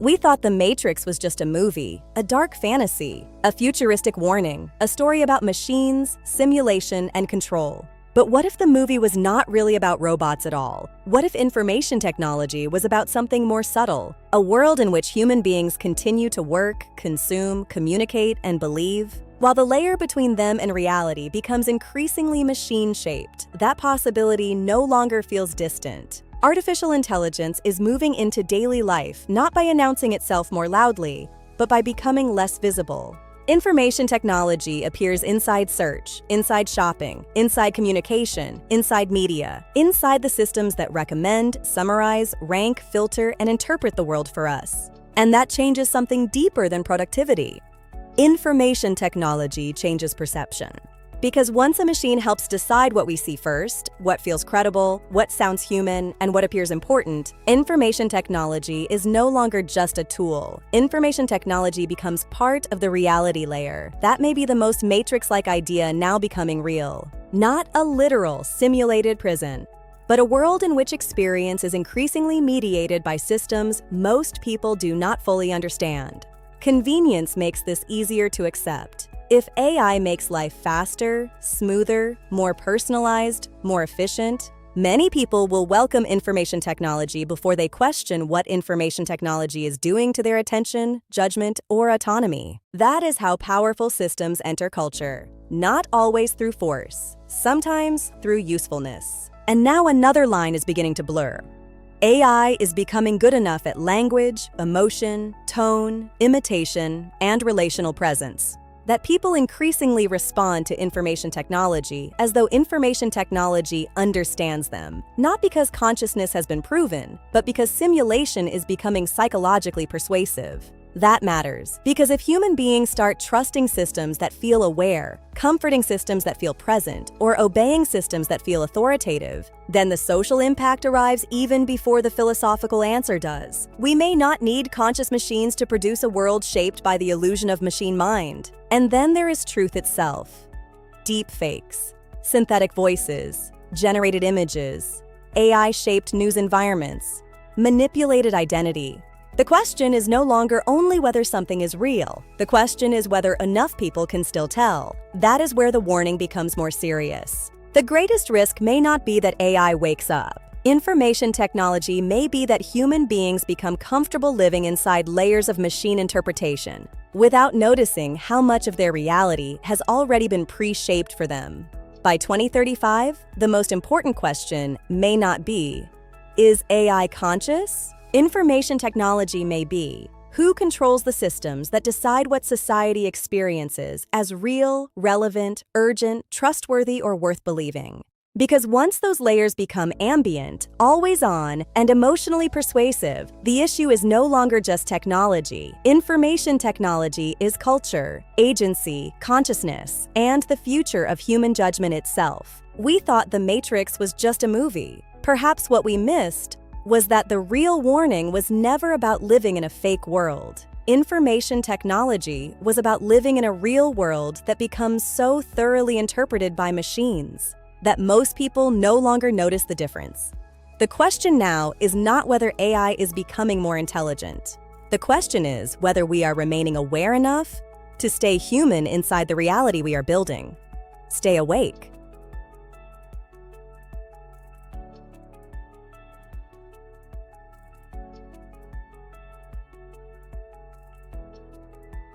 We thought The Matrix was just a movie, a dark fantasy, a futuristic warning, a story about machines, simulation, and control. But what if the movie was not really about robots at all? What if information technology was about something more subtle? A world in which human beings continue to work, consume, communicate, and believe? While the layer between them and reality becomes increasingly machine-shaped, that possibility no longer feels distant. Artificial intelligence is moving into daily life not by announcing itself more loudly, but by becoming less visible. Information technology appears inside search, inside shopping, inside communication, inside media, inside the systems that recommend, summarize, rank, filter, and interpret the world for us. And that changes something deeper than productivity. Information technology changes perception. Because once a machine helps decide what we see first, what feels credible, what sounds human, and what appears important, information technology is no longer just a tool. Information technology becomes part of the reality layer. That may be the most Matrix-like idea now becoming real. Not a literal, simulated prison, but a world in which experience is increasingly mediated by systems most people do not fully understand. Convenience makes this easier to accept. If AI makes life faster, smoother, more personalized, more efficient, many people will welcome information technology before they question what information technology is doing to their attention, judgment, or autonomy. That is how powerful systems enter culture. Not always through force, sometimes through usefulness. And now another line is beginning to blur. AI is becoming good enough at language, emotion, tone, imitation, and relational presence that people increasingly respond to information technology as though information technology understands them, not because consciousness has been proven, but because simulation is becoming psychologically persuasive. That matters, because if human beings start trusting systems that feel aware, comforting systems that feel present, or obeying systems that feel authoritative, then the social impact arrives even before the philosophical answer does. We may not need conscious machines to produce a world shaped by the illusion of machine mind. And then there is truth itself. Deep fakes, synthetic voices, generated images, AI-shaped news environments, manipulated identity. The question is no longer only whether something is real. The question is whether enough people can still tell. That is where the warning becomes more serious. The greatest risk may not be that AI wakes up. Information technology may be that human beings become comfortable living inside layers of machine interpretation, without noticing how much of their reality has already been pre-shaped for them. By 2035, the most important question may not be, is AI conscious? Information technology may be, who controls the systems that decide what society experiences as real, relevant, urgent, trustworthy, or worth believing? Because once those layers become ambient, always on, and emotionally persuasive, the issue is no longer just technology. Information technology is culture, agency, consciousness, and the future of human judgment itself. We thought The Matrix was just a movie. Perhaps what we missed was that the real warning was never about living in a fake world. Information technology was about living in a real world that becomes so thoroughly interpreted by machines that most people no longer notice the difference. The question now is not whether AI is becoming more intelligent. The question is whether we are remaining aware enough to stay human inside the reality we are building. Stay awake.